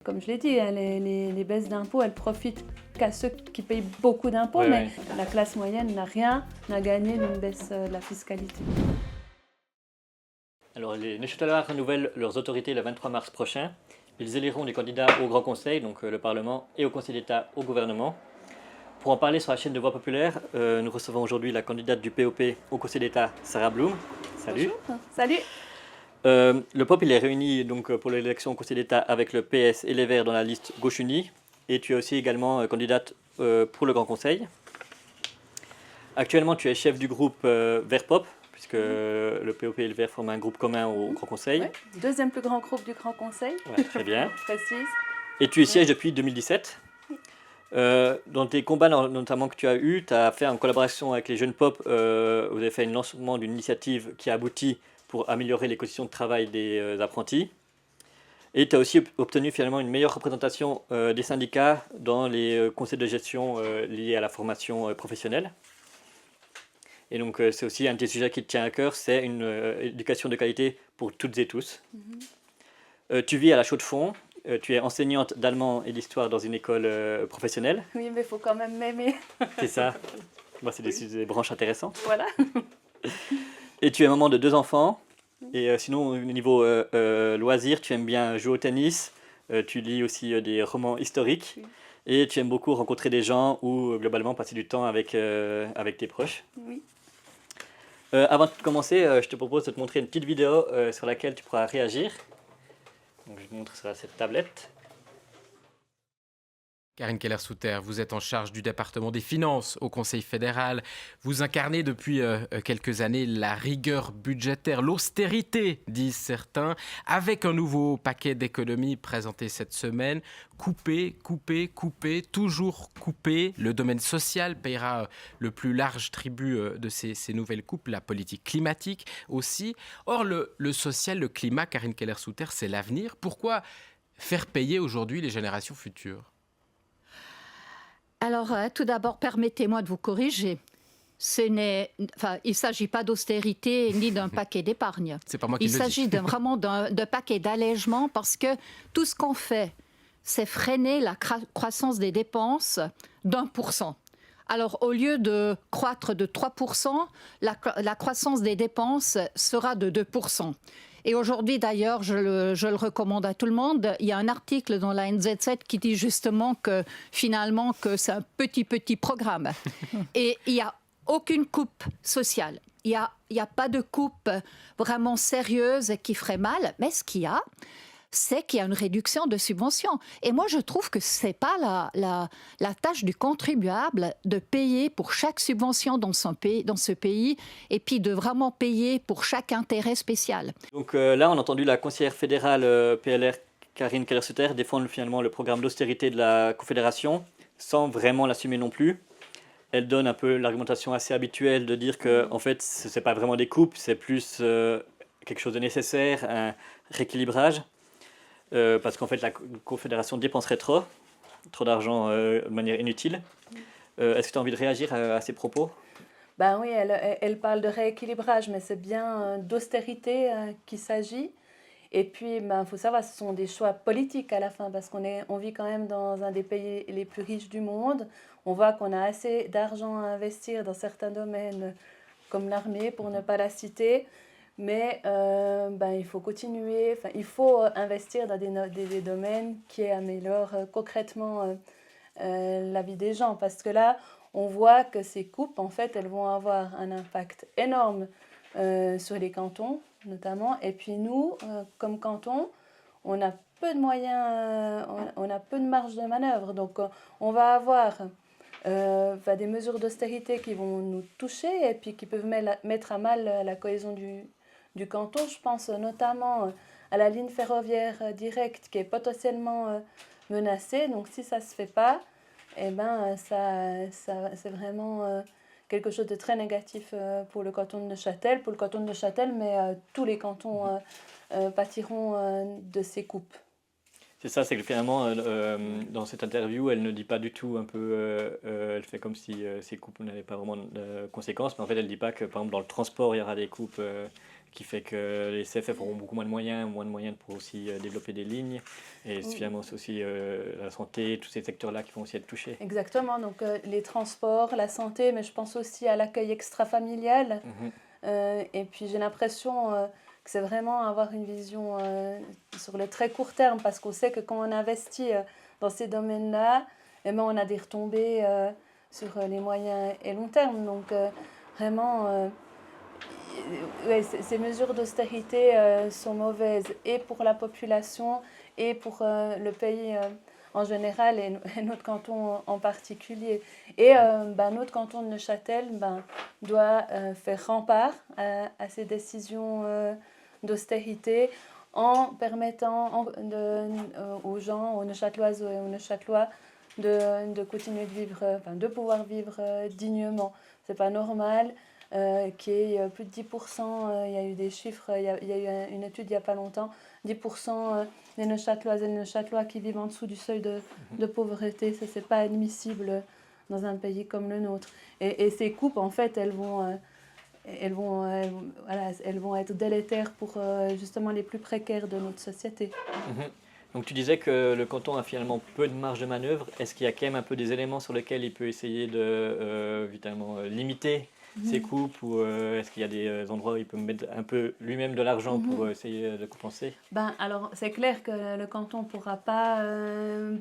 Comme je l'ai dit, hein, les baisses d'impôts, elles profitent qu'à ceux qui payent beaucoup d'impôts, mais la classe moyenne n'a rien à gagner d'une baisse de la fiscalité. Alors les Neuchâtelois renouvellent leurs autorités le 23 mars prochain. Ils éliront des candidats au Grand Conseil, donc le Parlement, et au Conseil d'État, au gouvernement. Pour en parler sur la chaîne de Voix Populaire, nous recevons aujourd'hui la candidate du POP au Conseil d'État, Sarah Bloom. Salut. Bonjour. Salut. Le POP il est réuni donc, pour l'élection au Conseil d'État avec le PS et les Verts dans la liste Gauche Unie. Et tu es aussi également candidate pour le Grand Conseil. Actuellement, tu es chef du groupe Vert Pop, puisque le POP et le Vert forment un groupe commun au Grand Conseil. Ouais. Deuxième plus grand groupe du Grand Conseil. Ouais, très bien. Précise. Et tu y sièges depuis 2017. Dans tes combats notamment que tu as eu, tu as fait en collaboration avec les jeunes pop, vous avez fait un lancement d'une initiative qui a abouti pour améliorer les conditions de travail des apprentis. Et tu as aussi obtenu finalement une meilleure représentation des syndicats dans les conseils de gestion liés à la formation professionnelle. Et donc c'est aussi un des sujets qui te tient à cœur, c'est une éducation de qualité pour toutes et tous. Tu vis à la Chaux-de-Fonds. Tu es enseignante d'allemand et d'histoire dans une école professionnelle. Oui, mais il faut quand même m'aimer. C'est ça. Bon, c'est des branches intéressantes. Voilà. Et tu es maman de 2 enfants. Et sinon, au niveau loisirs, tu aimes bien jouer au tennis. Tu lis aussi des romans historiques. Oui. Et tu aimes beaucoup rencontrer des gens ou globalement passer du temps avec tes proches. Oui. Avant de commencer, je te propose de te montrer une petite vidéo sur laquelle tu pourras réagir. Donc, je te montre sur cette tablette. Karine Keller-Souter, vous êtes en charge du département des finances au Conseil fédéral. Vous incarnez depuis quelques années la rigueur budgétaire, l'austérité, disent certains, avec un nouveau paquet d'économies présenté cette semaine. Couper, couper, couper, toujours couper. Le domaine social paiera le plus large tribut de ces nouvelles coupes, la politique climatique aussi. Or, le social, le climat, Karine Keller-Souter, c'est l'avenir. Pourquoi faire payer aujourd'hui les générations futures ? Alors, tout d'abord, permettez-moi de vous corriger. Il ne s'agit pas d'austérité ni d'un paquet d'épargne. C'est pas moi qui le dis. Il s'agit vraiment d'un paquet d'allègement parce que tout ce qu'on fait, c'est freiner la croissance des dépenses d'1%. Alors, au lieu de croître de 3%, la croissance des dépenses sera de 2%. Et aujourd'hui, d'ailleurs, je le recommande à tout le monde. Il y a un article dans la NZZ qui dit justement que finalement que c'est un petit programme. Et il n'y a aucune coupe sociale. Il y a pas de coupe vraiment sérieuse qui ferait mal. Mais ce qu'il y a, c'est qu'il y a une réduction de subventions. Et moi, je trouve que ce n'est pas la tâche du contribuable de payer pour chaque subvention dans ce pays et puis de vraiment payer pour chaque intérêt spécial. Donc là, on a entendu la conseillère fédérale PLR, Karine Keller-Souter, défendre finalement le programme d'austérité de la Confédération, sans vraiment l'assumer non plus. Elle donne un peu l'argumentation assez habituelle de dire que en fait, ce n'est pas vraiment des coupes, c'est plus quelque chose de nécessaire, un rééquilibrage. Parce qu'en fait, la Confédération dépenserait trop d'argent de manière inutile. Est-ce que tu as envie de réagir à ces propos ? Ben oui, elle parle de rééquilibrage, mais c'est bien d'austérité qu'il s'agit. Et puis, faut savoir, ce sont des choix politiques à la fin, parce on vit quand même dans un des pays les plus riches du monde. On voit qu'on a assez d'argent à investir dans certains domaines, comme l'armée, pour ne pas la citer. Mais il faut continuer, il faut investir dans des domaines qui améliorent concrètement la vie des gens. Parce que là, on voit que ces coupes, en fait, elles vont avoir un impact énorme sur les cantons, notamment. Et puis nous, comme canton, on a peu de moyens, on a peu de marge de manœuvre. Donc on va avoir des mesures d'austérité qui vont nous toucher et puis qui peuvent mettre à mal la cohésion du canton. Je pense notamment à la ligne ferroviaire directe qui est potentiellement menacée. Donc si ça ne se fait pas, c'est vraiment quelque chose de très négatif pour le canton de Neuchâtel, mais tous les cantons pâtiront de ces coupes. C'est ça, c'est que finalement, dans cette interview, elle ne dit pas du tout elle fait comme si ces coupes n'avaient pas vraiment de conséquences, mais en fait, elle ne dit pas que, par exemple, dans le transport, il y aura des coupes qui fait que les CFF auront beaucoup moins de moyens pour aussi développer des lignes. Et finalement, c'est aussi la santé, tous ces secteurs-là qui vont aussi être touchés. Exactement, donc les transports, la santé, mais je pense aussi à l'accueil extra-familial. Et puis j'ai l'impression que c'est vraiment avoir une vision sur le très court terme, parce qu'on sait que quand on investit dans ces domaines-là, eh ben, on a des retombées sur les moyens et long terme. Donc vraiment, ouais, ces mesures d'austérité sont mauvaises et pour la population et pour le pays en général et notre canton en particulier. Et notre canton de Neuchâtel doit faire rempart à ces décisions d'austérité en permettant aux gens, aux Neuchâteloises et aux Neuchâtelois de continuer de vivre, de pouvoir vivre dignement. C'est pas normal qu'il y ait plus de 10%, il y a eu des chiffres, il y a eu une étude il n'y a pas longtemps, 10% des Neuchâteloises et des Neuchâtelois qui vivent en dessous du seuil de pauvreté. Ça, c'est pas admissible dans un pays comme le nôtre. Et ces coupes, en fait, elles vont être délétères pour justement les plus précaires de notre société. Donc tu disais que le canton a finalement peu de marge de manœuvre. Est-ce qu'il y a quand même un peu des éléments sur lesquels il peut essayer de limiter ces coupes, ou est-ce qu'il y a des endroits où il peut mettre un peu lui-même de l'argent pour essayer de compenser? Alors, c'est clair que le canton ne pourra pas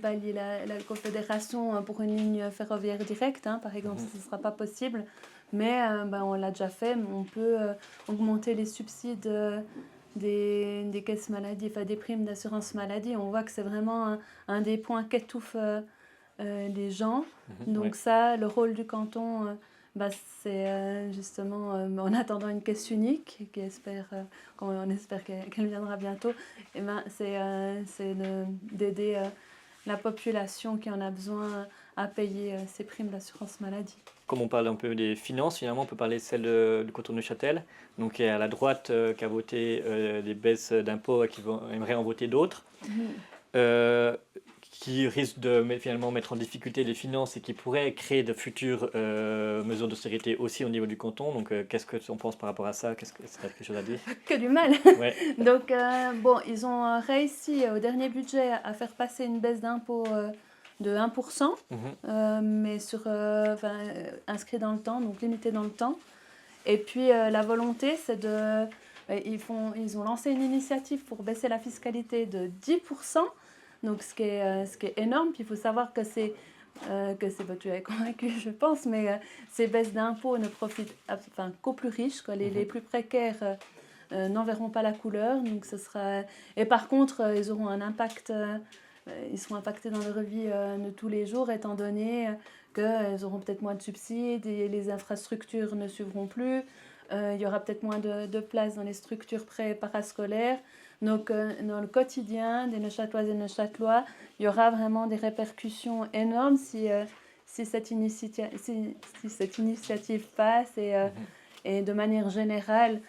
pallier la Confédération pour une ligne ferroviaire directe, par exemple, ce ne sera pas possible. Mais on l'a déjà fait, on peut augmenter les subsides des caisses maladie, enfin des primes d'assurance maladie. On voit que c'est vraiment un des points qu'étouffent les gens. Donc ça, le rôle du canton, c'est justement, en attendant une caisse unique, on espère qu'elle viendra bientôt, et c'est d'aider la population qui en a besoin à payer ces primes d'assurance maladie. Comme on parle un peu des finances, finalement, on peut parler de celle du canton de Neuchâtel. Donc, il y a la droite qui a voté des baisses d'impôts et qui aimerait en voter d'autres, qui risquent de finalement mettre en difficulté les finances et qui pourraient créer de futures mesures d'austérité aussi au niveau du canton. Donc, qu'est-ce que tu en penses par rapport à ça? Est-ce que tu as quelque chose à dire? Que du mal. Ouais. Donc, ils ont réussi au dernier budget à faire passer une baisse d'impôts de 1%, mais inscrit dans le temps, donc limité dans le temps. Et puis la volonté, c'est ils ont lancé une initiative pour baisser la fiscalité de 10%, donc ce qui est énorme. Puis il faut savoir que tu es convaincu, je pense, mais ces baisses d'impôts ne profitent qu'aux plus riches, quoi. Les plus précaires n'en verront pas la couleur. Donc et par contre, ils auront un impact. Ils seront impactés dans leur vie de tous les jours, étant donné qu'ils auront peut-être moins de subsides et les infrastructures ne suivront plus. Il y aura peut-être moins de place dans les structures parascolaires. Donc, dans le quotidien des Neuchâteloises et Neuchâtelois, il y aura vraiment des répercussions énormes si cette initiative passe et de manière générale,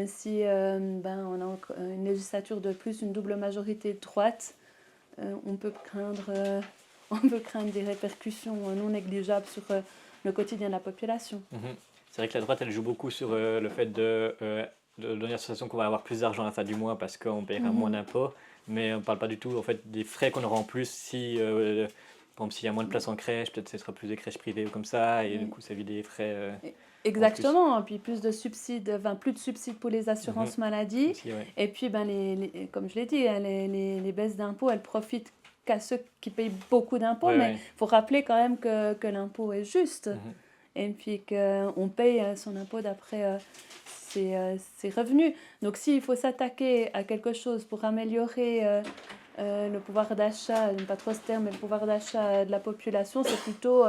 si on a une législature de plus, une double majorité de droite, on peut craindre des répercussions non négligeables sur le quotidien de la population. C'est vrai que la droite, elle joue beaucoup sur le fait de donner la sensation qu'on va avoir plus d'argent à la fin du mois parce qu'on paiera moins d'impôts, mais on ne parle pas du tout en fait, des frais qu'on aura en plus si, par exemple, s'il y a moins de place en crèche, peut-être ce sera plus des crèches privées ou comme ça, et du coup ça évite des frais. Exactement, et puis plus de subsides pour les assurances maladie. Aussi, ouais. Et puis, comme je l'ai dit, les baisses d'impôts, elles profitent qu'à ceux qui payent beaucoup d'impôts, mais il faut rappeler quand même que l'impôt est juste, et puis qu'on paye son impôt d'après ses revenus. Donc s'il faut s'attaquer à quelque chose pour améliorer le pouvoir d'achat, pas trop ce terme, mais le pouvoir d'achat de la population, c'est plutôt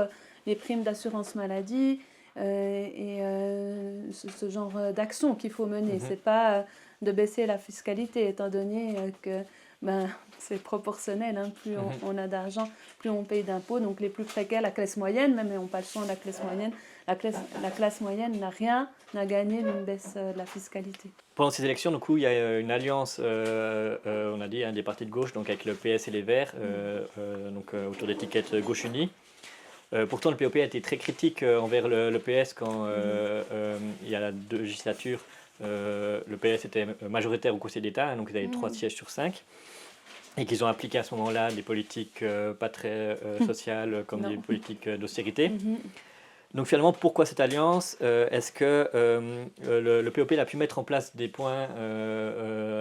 les primes d'assurance maladie, et ce genre d'action qu'il faut mener. C'est pas de baisser la fiscalité, étant donné que c'est proportionnel, plus on a d'argent, plus on paye d'impôts. Donc les plus précaires, la classe moyenne, même on pas le choix de la classe moyenne, la classe moyenne n'a rien à gagner d'une baisse de la fiscalité. Pendant ces élections, du coup, il y a une alliance, on a dit, des partis de gauche, donc avec le PS et les Verts, autour d'étiquette Gauche Unie. Pourtant, le POP a été très critique envers le PS quand il y a la législature le PS était majoritaire au Conseil d'État, donc ils avaient 3 sièges sur 5, et qu'ils ont appliqué à ce moment-là des politiques pas très sociales, comme Non. des politiques d'austérité. Mhm. Donc finalement, pourquoi cette alliance? Est-ce que le POP a pu mettre en place des points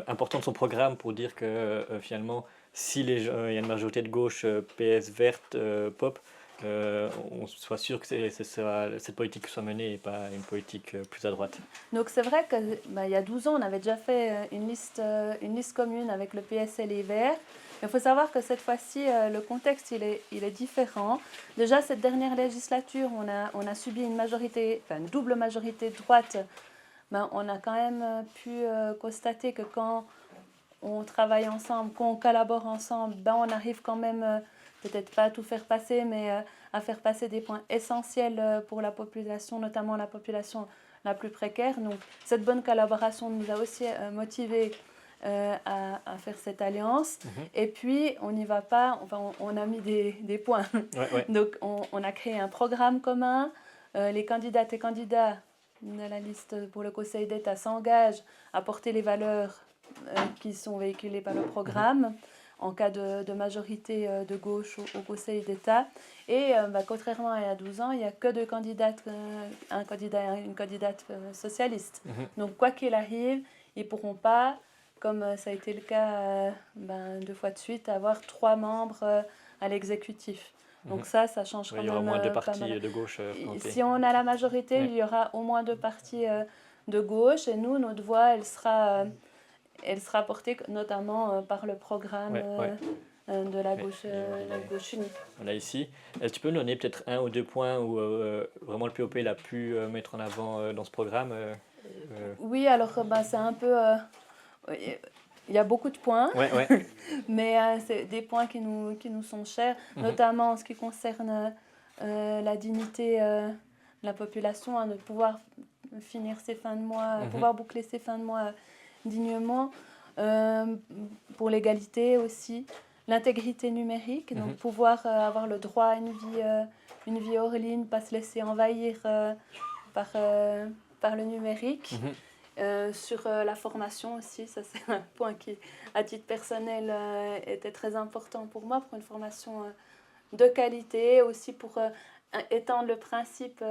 importants de son programme pour dire que finalement, si il y a une majorité de gauche, PS verte, POP, on soit sûr que cette politique soit menée et pas une politique plus à droite? Donc c'est vrai qu'il y a 12 ans, on avait déjà fait une liste commune avec le PS et les Verts. Il faut savoir que cette fois-ci, le contexte il est différent. Déjà, cette dernière législature, on a subi une double majorité de droite. On a quand même pu constater que quand on travaille ensemble, quand on collabore ensemble, on arrive quand même, peut-être pas à tout faire passer, mais à faire passer des points essentiels pour la population, notamment la population la plus précaire. Donc cette bonne collaboration nous a aussi motivés à faire cette alliance. Et puis on n'y va pas, enfin on a mis des points. Ouais. Donc on a créé un programme commun. Les candidates et candidats de la liste pour le Conseil d'État s'engagent à porter les valeurs qui sont véhiculées par le programme en cas de majorité de gauche au Conseil d'État. Et contrairement à il y a 12 ans, il n'y a que 2 candidates, un candidat et une candidate socialiste. Donc quoi qu'il arrive, ils ne pourront pas, comme ça a été le cas 2 fois de suite, avoir 3 membres à l'exécutif. Donc ça change quand Il y aura même au moins 2 pas partis mal. de gauche présentés. Si on a la majorité, Ouais. il y aura au moins 2 partis de gauche. Et nous, notre voix, elle sera portée notamment par le programme de la gauche unie. Voilà ici. Est-ce que tu peux nous donner peut-être 1 ou 2 points où vraiment le POP l'a pu mettre en avant dans ce programme? Oui, alors c'est un peu... il y a beaucoup de points, Ouais. mais c'est des points qui nous sont chers, notamment en ce qui concerne la dignité de la population, de pouvoir finir ses fins de mois, pouvoir boucler ses fins de mois dignement, pour l'égalité aussi, l'intégrité numérique, donc pouvoir avoir le droit à une vie hors ligne, pas se laisser envahir par le numérique. Sur la formation aussi, ça c'est un point qui, à titre personnel, était très important pour moi, pour une formation de qualité, aussi pour étendre le principe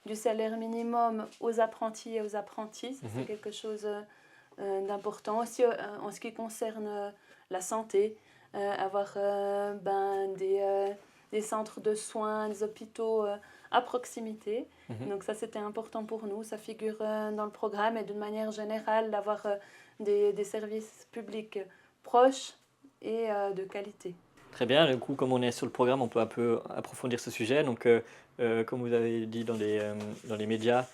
du salaire minimum aux apprentis et aux apprentis. Ça, c'est quelque chose d'important. Aussi en ce qui concerne la santé, avoir des centres de soins, des hôpitaux à proximité. Donc ça, c'était important pour nous. Ça figure dans le programme et d'une manière générale, d'avoir des services publics proches et de qualité. Très bien, du coup, comme on est sur le programme, on peut un peu approfondir ce sujet. Donc, comme vous avez dit dans les médias,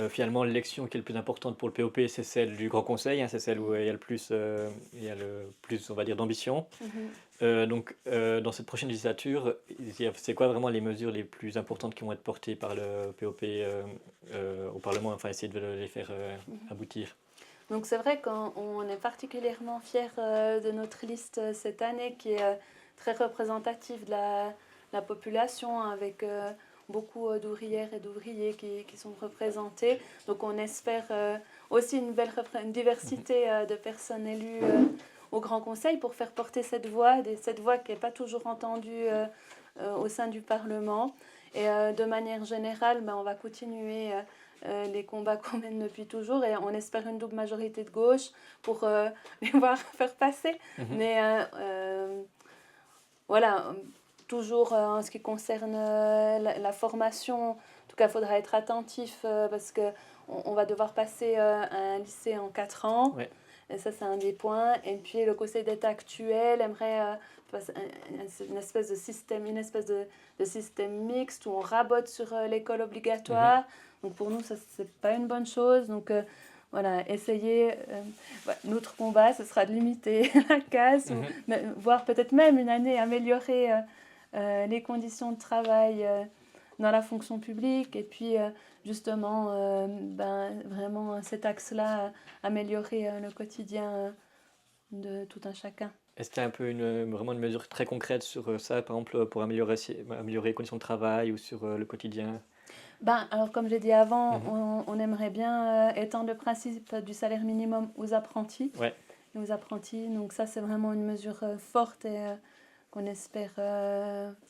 finalement, l'élection qui est le plus importante pour le POP, c'est celle du Grand Conseil, c'est celle où il y a le plus, on va dire, d'ambition. Donc, dans cette prochaine législature, c'est quoi vraiment les mesures les plus importantes qui vont être portées par le POP au Parlement, enfin essayer de les faire aboutir? Donc c'est vrai qu'on est particulièrement fiers de notre liste cette année qui est très représentative de la population, avec beaucoup d'ouvrières et d'ouvriers qui sont représentés. Donc on espère aussi une diversité de personnes élues au Grand Conseil pour faire porter cette voix qui n'est pas toujours entendue au sein du Parlement. Et de manière générale, on va continuer les combats qu'on mène depuis toujours, et on espère une double majorité de gauche pour les voir faire passer. Mais voilà, toujours en ce qui concerne la formation, en tout cas, il faudra être attentif parce qu'on va devoir passer à un lycée en 4 ans. Ouais. Et ça, c'est un des points. Et puis, le Conseil d'État actuel aimerait une espèce de système mixte où on rabote sur l'école obligatoire. Donc, pour nous, ça, c'est pas une bonne chose. Donc, voilà, essayer. Notre combat, ce sera de limiter la casse, voire peut-être même une année améliorer les conditions de travail dans la fonction publique, et puis justement vraiment cet axe-là, améliorer le quotidien de tout un chacun. Est-ce qu'il y a un peu vraiment une mesure très concrète sur ça, par exemple, pour améliorer les conditions de travail ou sur le quotidien? Ben, alors, comme j'ai dit avant, Mhm. on aimerait bien étendre le principe du salaire minimum aux apprentis. Ouais. Aux apprentis. Donc ça, c'est vraiment une mesure forte et qu'on espère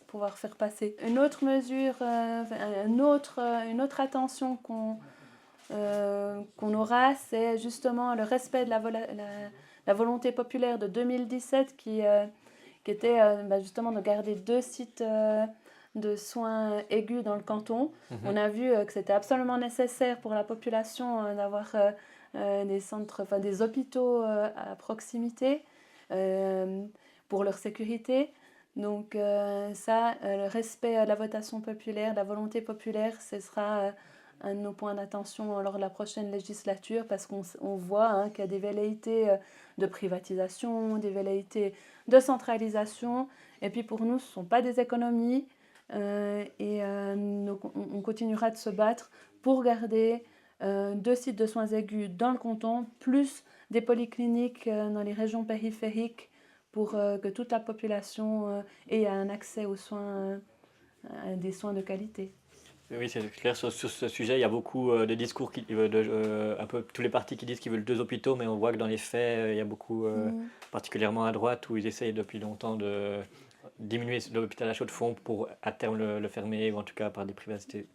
pouvoir faire passer. Une autre mesure, une autre attention qu'on aura, c'est justement le respect de la volonté populaire de 2017 qui était justement de garder 2 sites de soins aigus dans le canton. Mhm. On a vu que c'était absolument nécessaire pour la population d'avoir des centres, enfin des hôpitaux à proximité pour leur sécurité. Donc le respect de la votation populaire, de la volonté populaire, ce sera un de nos points d'attention lors de la prochaine législature parce qu'on voit qu'il y a des velléités de privatisation, des velléités de centralisation. Et puis pour nous, ce ne sont pas des économies. Donc on continuera de se battre pour garder 2 sites de soins aigus dans le canton, plus des polycliniques dans les régions périphériques pour que toute la population ait un accès aux soins, à des soins de qualité. Oui, c'est clair, sur ce sujet, il y a beaucoup de discours, un peu tous les partis qui disent qu'ils veulent 2 hôpitaux, mais on voit que dans les faits, il y a beaucoup, particulièrement à droite, où ils essayent depuis longtemps de diminuer l'hôpital à Chaux-de-Fonds pour à terme le fermer, ou en tout cas par des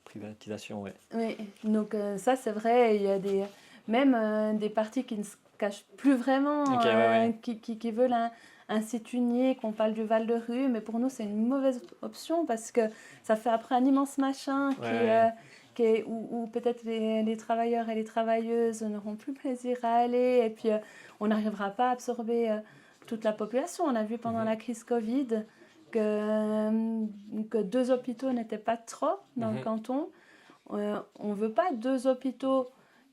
privatisations. Ouais. Oui, donc ça c'est vrai, il y a même des partis qui ne se cachent plus vraiment, Ok, ouais. qui veulent un site unique, on parle du Val-de-Rue, mais pour nous c'est une mauvaise option parce que ça fait après un immense machin où peut-être les travailleurs et les travailleuses n'auront plus plaisir à aller et puis on n'arrivera pas à absorber toute la population. On a vu pendant la crise Covid que 2 hôpitaux n'étaient pas trop dans le canton. On ne veut pas 2 hôpitaux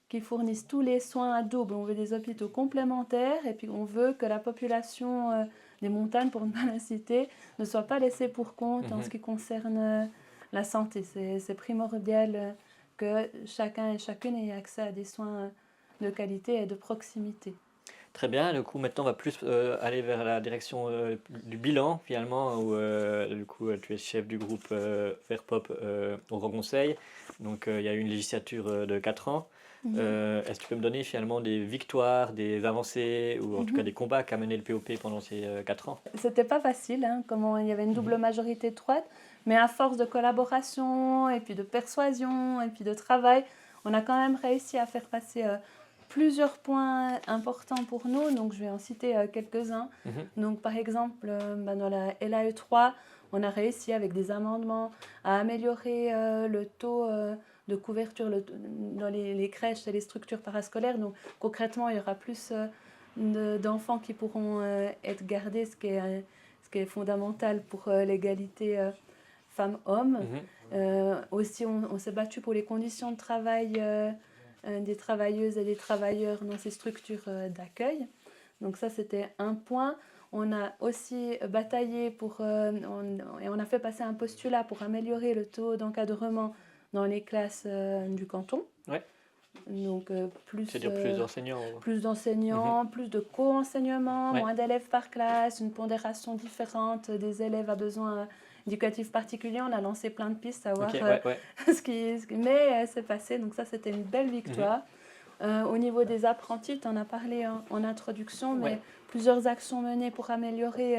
qui fournissent tous les soins à double. On veut des hôpitaux complémentaires et puis on veut que la population des montagnes, pour ne pas la citer, ne soit pas laissée pour compte en ce qui concerne la santé. C'est primordial que chacun et chacune ait accès à des soins de qualité et de proximité. Très bien, du coup maintenant on va plus aller vers la direction du bilan finalement, où du coup tu es chef du groupe Vert Pop au Grand Conseil, donc il y a eu une législature de 4 ans. Est-ce que tu peux me donner finalement des victoires, des avancées, ou en tout cas des combats qu'a mené le POP pendant ces 4 ans? C'était pas facile, comment il y avait une double majorité de droite, mais à force de collaboration et puis de persuasion et puis de travail, on a quand même réussi à faire passer plusieurs points importants pour nous. Donc je vais en citer quelques-uns. Donc par exemple, dans la LAE3, on a réussi avec des amendements à améliorer le taux de couverture dans les crèches et les structures parascolaires. Donc concrètement, il y aura plus d'enfants qui pourront être gardés, ce qui est fondamental pour l'égalité femmes-hommes. Aussi, on s'est battu pour les conditions de travail des travailleuses et des travailleurs dans ces structures d'accueil. Donc ça, c'était un point. On a aussi bataillé et on a fait passer un postulat pour améliorer le taux d'encadrement dans les classes du canton. Ouais. Donc C'est-à-dire plus d'enseignants. plus d'enseignants, plus de co-enseignement, Ouais. moins d'élèves par classe, une pondération différente des élèves à besoins éducatifs particuliers. On a lancé plein de pistes à voir mais c'est passé. Donc ça, c'était une belle victoire. Au niveau des apprentis, tu en as parlé en introduction, mais plusieurs actions menées pour améliorer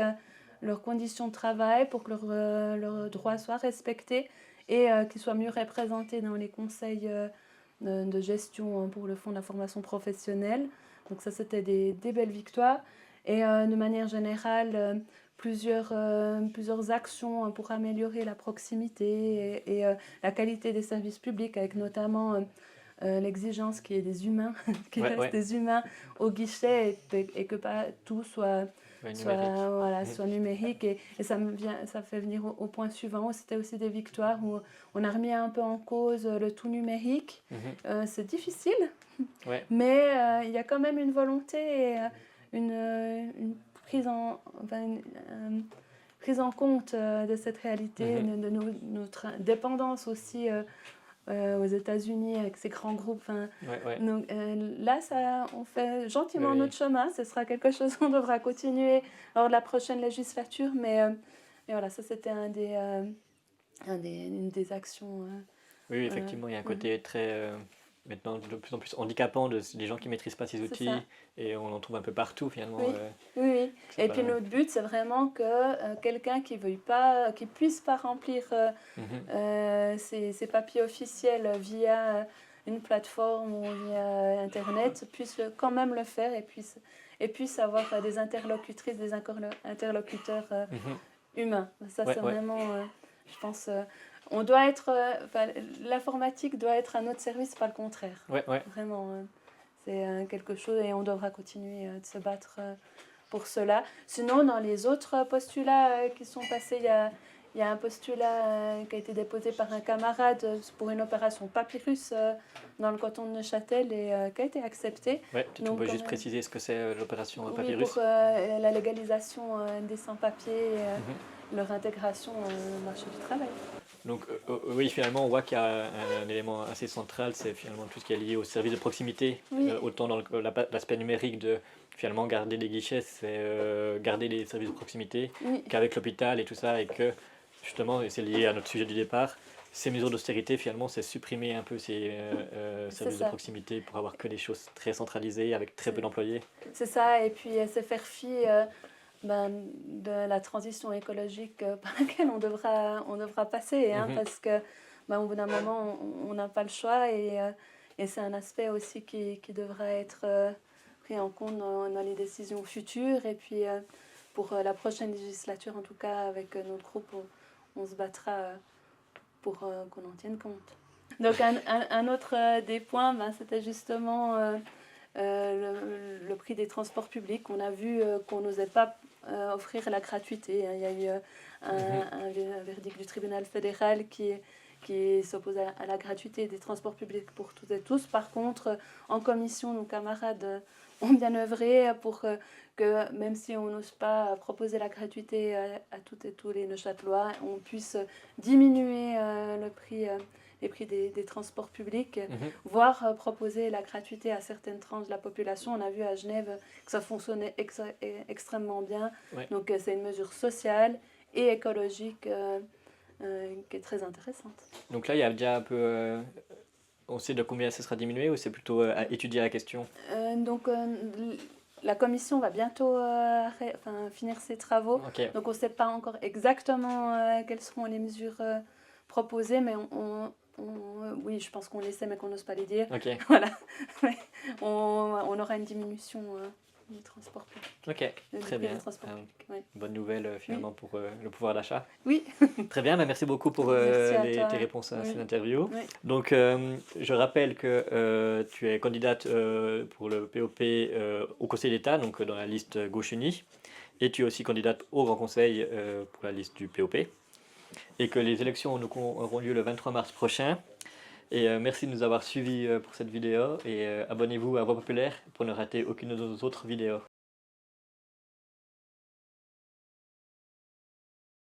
leurs conditions de travail, pour que leurs droits soient respectés et qu'ils soient mieux représentés dans les conseils de gestion pour le fonds de la formation professionnelle. Donc ça, c'était des belles victoires. Et de manière générale, plusieurs actions pour améliorer la proximité et la qualité des services publics, avec notamment l'exigence qu'il y ait des humains, qu'il reste des humains au guichet et que pas tout soit numérique. Et ça fait venir au point suivant. C'était aussi des victoires où on a remis un peu en cause le tout numérique. C'est difficile, mais il y a quand même une volonté et une prise en compte de cette réalité, de notre dépendance aussi aux États-Unis avec ces grands groupes. Enfin, Ouais, ouais. donc là, ça, on fait gentiment Oui, oui. notre chemin. Ce sera quelque chose qu'on devra continuer lors de la prochaine législature. Mais voilà, ça c'était une des actions. Oui, oui, effectivement, il y a un Mhm. côté très, maintenant, de plus en plus handicapant des gens qui ne maîtrisent pas ces C'est outils. ça. Et on en trouve un peu partout, finalement. Oui, oui, oui. Que c'est Et pas- puis notre but, c'est vraiment que quelqu'un qui veuille pas, qui puisse pas remplir Mhm. ses papiers officiels via une plateforme ou via Internet puisse quand même le faire et puisse avoir des interlocutrices, des interlocuteurs Mhm. humain. Ça, Ouais, c'est ouais. vraiment, je pense, on doit être, enfin, l'informatique doit être à notre service, pas le contraire. Ouais, ouais. Vraiment, c'est quelque chose et on devra continuer de se battre pour cela. Sinon, dans les autres postulats qui sont passés, il y a un postulat qui a été déposé par un camarade pour une opération papyrus dans le canton de Neuchâtel et qui a été accepté. Ouais, tu Donc, peux quand juste même, préciser ce que c'est l'opération oui, Papyrus. pour la légalisation des sans-papiers, Mhm. leur intégration au marché du travail. Donc, oui, finalement, on voit qu'il y a un élément assez central, c'est finalement tout ce qui est lié au service de proximité, Oui, autant dans l'aspect numérique de finalement garder des guichets, c'est garder les services de proximité, oui, qu'avec l'hôpital et tout ça, et que justement, et c'est lié à notre sujet du départ, ces mesures d'austérité, finalement, c'est supprimer un peu ces c'est services de ça. proximité pour avoir que des choses très centralisées avec très peu C'est d'employés. c'est ça, et puis se faire fi de la transition écologique par laquelle on devra passer, hein, Mhm. parce que au bout d'un moment, on n'a pas le choix et c'est un aspect aussi qui devra être pris en compte dans les décisions futures. Et puis pour la prochaine législature, en tout cas, avec notre groupe, on se battra pour qu'on en tienne compte. Donc un autre des points, c'était justement le prix des transports publics. On a vu qu'on n'osait pas offrir la gratuité, hein. Il y a eu Mhm. un verdict du tribunal fédéral qui s'oppose à la gratuité des transports publics pour toutes et tous. Par contre, en commission, nos camarades ont bien œuvré pour que, même si on n'ose pas proposer la gratuité à toutes et tous les Neuchâtelois, on puisse diminuer les prix des transports publics, Mhm. voire proposer la gratuité à certaines tranches de la population. On a vu à Genève que ça fonctionnait extrêmement bien. Ouais. Donc c'est une mesure sociale et écologique qui est très intéressante. Donc là, il y a déjà un peu. On sait de combien ça sera diminué ou c'est plutôt à étudier la question? Donc la commission va bientôt finir ses travaux. Ok, Donc on ne sait pas encore exactement quelles seront les mesures proposées, mais oui, je pense qu'on les sait, mais qu'on n'ose pas les dire. ok, Voilà. Ouais. On aura une diminution du transport public, ok, du très prix bien. du transport public. Ouais. Bonne nouvelle finalement pour le pouvoir d'achat. Oui, Très bien, bah, merci beaucoup pour merci à toi. tes réponses à Oui. cette interview. Oui. Donc, je rappelle que tu es candidate pour le POP au Conseil d'État, donc dans la liste Gauche Unie, et tu es aussi candidate au Grand Conseil pour la liste du POP, et que les élections auront lieu le 23 mars prochain. Et merci de nous avoir suivis pour cette vidéo, et abonnez-vous à Voix Populaire pour ne rater aucune de nos autres vidéos.